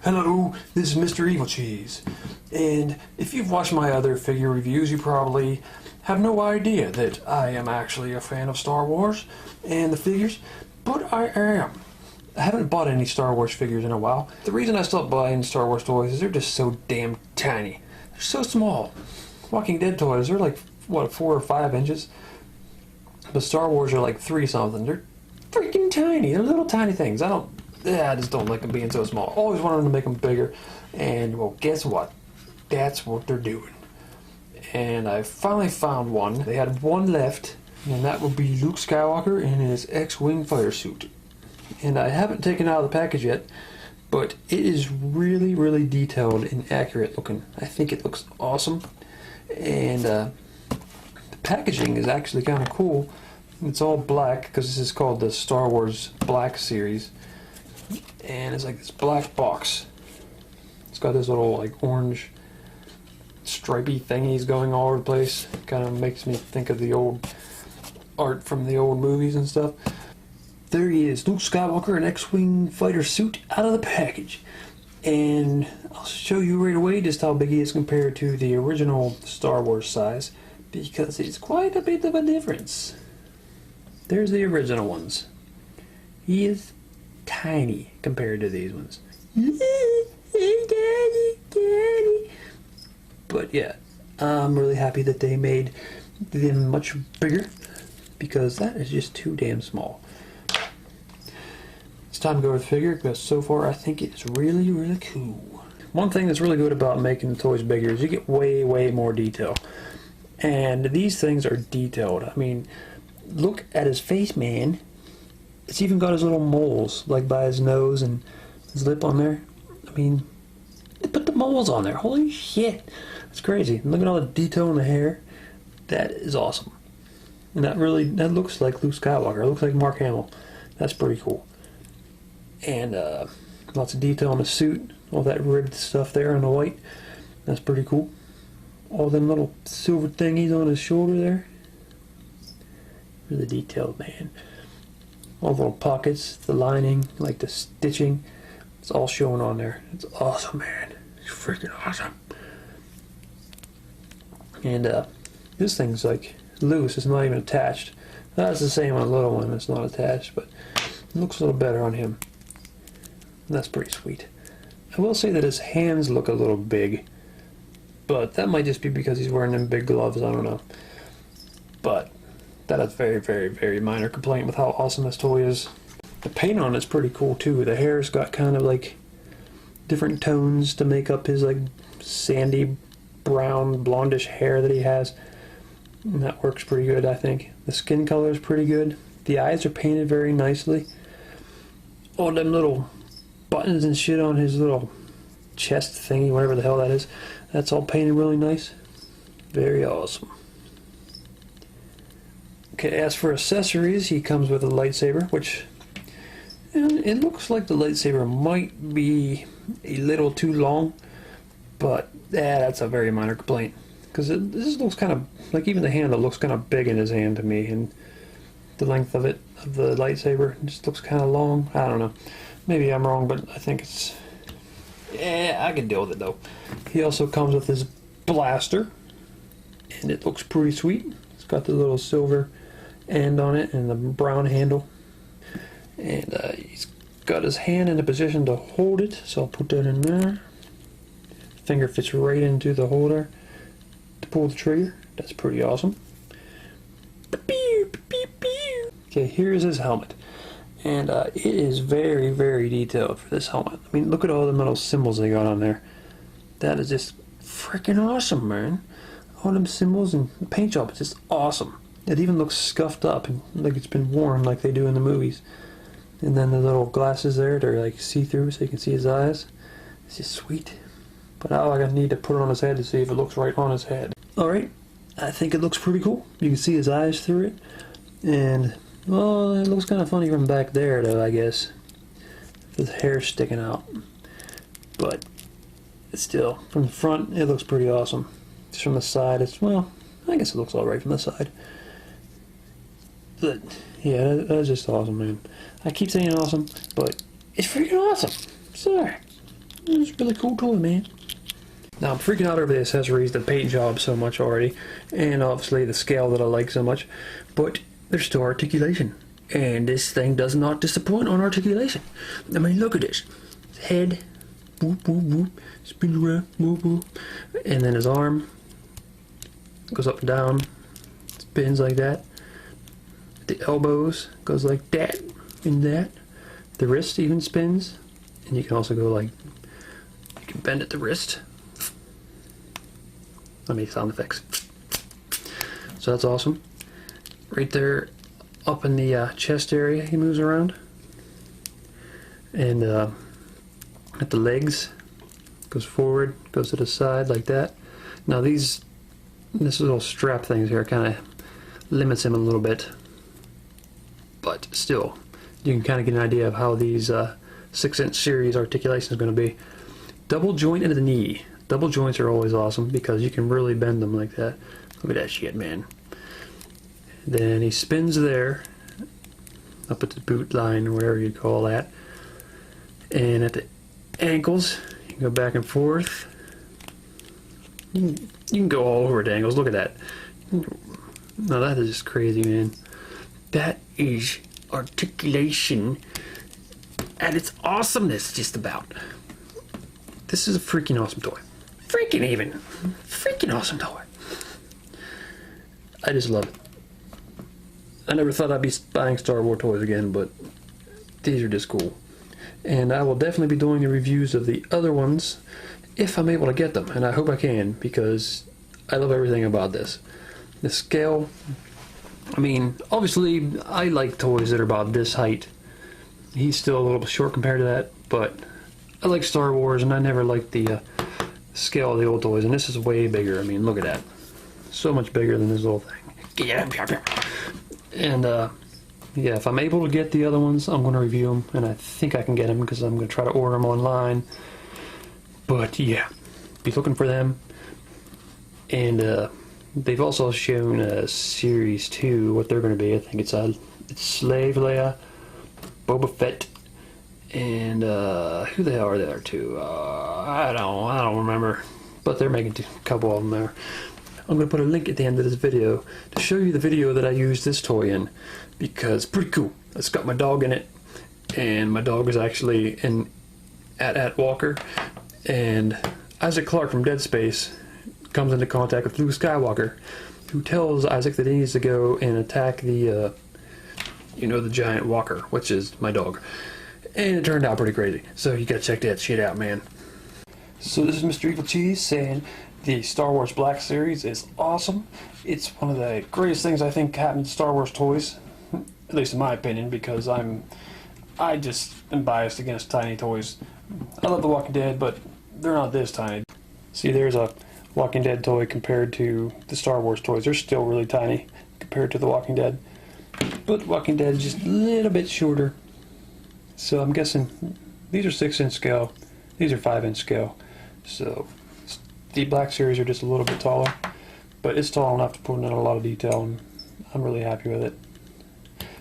Hello, this is Mr. Evilcheese, and if you've watched my other figure reviews, you probably have no idea that I am actually a fan of Star Wars and the figures, but I am. I haven't bought any Star Wars figures in a while. The reason I stopped buying Star Wars toys is they're just so damn tiny. They're so small. Walking Dead toys, they're like, what, 4 or 5 inches? But Star Wars are like 3 something. They're freaking tiny. They're little tiny things. I just don't like them being so small. Always wanted them to make them bigger. And, well, guess what? That's what they're doing. And I finally found one. They had one left, and that would be Luke Skywalker in his X-Wing fighter suit. And I haven't taken it out of the package yet, but it is really, really detailed and accurate looking. I think it looks awesome. And the packaging is actually kind of cool. It's all black, because this is called the Star Wars Black series. And it's like this black box. It's got this little like orange stripey thingies going all over the place. Kind of makes me think of the old art from the old movies and stuff. There he is, Luke Skywalker in X-Wing fighter suit out of the package. And I'll show you right away just how big he is compared to the original Star Wars size, because it's quite a bit of a difference. There's the original ones. He is tiny compared to these ones. Daddy. But yeah, I'm really happy that they made them much bigger, because that is just too damn small. It's time to go over the figure, because so far I think it's really, really cool. One thing that's really good about making the toys bigger is you get way, way more detail. And these things are detailed. I mean, look at his face, man. It's even got his little moles, like by his nose and his lip on there. I mean, they put the moles on there. Holy shit. That's crazy. And look at all the detail in the hair. That is awesome. And that looks like Luke Skywalker. It looks like Mark Hamill. That's pretty cool. And lots of detail on the suit. All that ribbed stuff there on the white. That's pretty cool. All them little silver thingies on his shoulder there. Really detailed, man. All the little pockets, the lining, like the stitching, it's all showing on there. It's awesome, man. It's freaking awesome. And this thing's like loose. It's not even attached. That's the same on the little one. It's not attached, but it looks a little better on him. And that's pretty sweet. I will say that his hands look a little big, but that might just be because he's wearing them big gloves. I don't know. But that is very, very, very minor complaint with how awesome this toy is. The paint on it's pretty cool too. The hair's got kind of like different tones to make up his like sandy brown blondish hair that he has. And that works pretty good, I think. The skin color is pretty good. The eyes are painted very nicely. All them little buttons and shit on his little chest thingy, whatever the hell that is, that's all painted really nice. Very awesome. Okay, as for accessories, he comes with a lightsaber, which it looks like the lightsaber might be a little too long, but that's a very minor complaint, because this looks kind of like, even the handle looks kind of big in his hand to me, and the length of the lightsaber just looks kind of long. I don't know, maybe I'm wrong, but I think it's, I can deal with it though. He also comes with his blaster, and it looks pretty sweet. It's got the little silver end on it and the brown handle, and he's got his hand in a position to hold it, so I'll put that in there. Finger fits right into the holder to pull the trigger. That's pretty awesome. Okay, here's his helmet, and it is very, very detailed for this helmet. I mean, look at all the little symbols they got on there. That is just freaking awesome, man. All them symbols and the paint job is just awesome. It even looks scuffed up and like it's been worn like they do in the movies. And then the little glasses there, they're like see-through so you can see his eyes. It's just sweet. But now I need to put it on his head to see if it looks right on his head. Alright, I think it looks pretty cool. You can see his eyes through it. And, well, it looks kind of funny from back there though, I guess. His hair sticking out. But, still, from the front, it looks pretty awesome. Just from the side, it's, well, I I guess it looks alright from the side. But, yeah, that's just awesome, man. I keep saying awesome, but it's freaking awesome. Sorry. It's a really cool toy, man. Now, I'm freaking out over the accessories, the paint job so much already, and obviously the scale that I like so much, but there's still articulation. And this thing does not disappoint on articulation. I mean, look at this. Head, whoop, whoop, whoop, spins around, whoop, whoop. And then his arm goes up and down, spins like that. The elbows goes like that and that. The wrist even spins. And you can also go like, you can bend at the wrist. Let me sound effects. So that's awesome. Right there, up in the chest area, he moves around. And at the legs, goes forward, goes to the side like that. Now this little strap things here kind of limits him a little bit. But still, you can kind of get an idea of how these 6-inch series articulation is going to be. Double joint into the knee. Double joints are always awesome because you can really bend them like that. Look at that shit, man. Then he spins there, up at the boot line or whatever you call that. And at the ankles, you can go back and forth. You can go all over the ankles. Look at that. Now that is just crazy, man. That is articulation at its awesomeness, just about. This is a freaking awesome toy. Freaking awesome toy. I just love it. I never thought I'd be buying Star Wars toys again, but these are just cool. And I will definitely be doing the reviews of the other ones if I'm able to get them, and I hope I can, because I love everything about this. The scale, I mean, obviously I like toys that are about this height. He's still a little bit short compared to that, but I like Star Wars, and I never liked the scale of the old toys, and this is way bigger. I mean, look at that. So much bigger than this little thing. And yeah, if I'm able to get the other ones, I'm going to review them, and I think I can get them because I'm going to try to order them online. But yeah, be looking for them. And they've also shown Series 2, what they're going to be. I think it's Slave Leia, Boba Fett, and who the hell are there too? I don't remember, but they're making a couple of them there. I'm going to put a link at the end of this video to show you the video that I used this toy in, because it's pretty cool. It's got my dog in it, and my dog is actually an AT-AT walker, and Isaac Clarke from Dead Space comes into contact with Luke Skywalker, who tells Isaac that he needs to go and attack the the giant walker, which is my dog. And it turned out pretty crazy, so you gotta check that shit out, man. So this is Mr. Evilcheese saying the Star Wars Black Series is awesome. It's one of the greatest things I think happened to Star Wars toys, at least in my opinion, because I just am biased against tiny toys. I love The Walking Dead, but they're not this tiny. See, there's a Walking Dead toy compared to the Star Wars toys. They're still really tiny compared to The Walking Dead, but Walking Dead is just a little bit shorter. So I'm guessing these are 6-inch scale, these are 5-inch scale. So the Black Series are just a little bit taller, but it's tall enough to put in a lot of detail, and I'm really happy with it.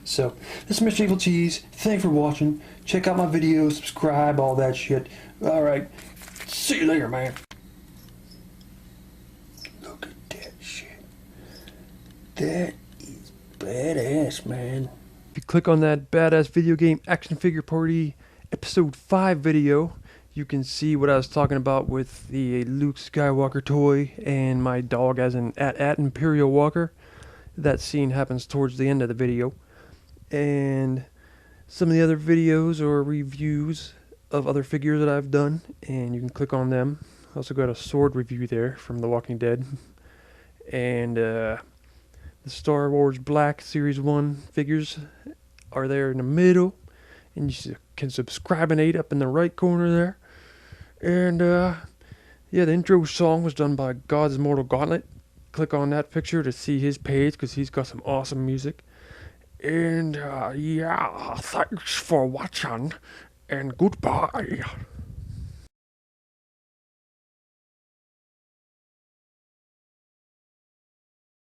So this is Mr. Evilcheese. Thanks for watching. Check out my videos, subscribe, all that shit. Alright, see you later, man. Look at that shit. That is badass, man. If you click on that badass video game action figure party episode 5 video, you can see what I was talking about with the Luke Skywalker toy and my dog as an AT-AT Imperial Walker. That scene happens towards the end of the video. And some of the other videos or reviews of other figures that I've done, and you can click on them. I also got a sword review there from The Walking Dead. And the Star Wars Black Series 1 figures are there in the middle. And you can subscribe up in the right corner there. And yeah, the intro song was done by Gods Immortal Gauntlet. Click on that picture to see his page, because he's got some awesome music. And yeah, thanks for watching, and goodbye.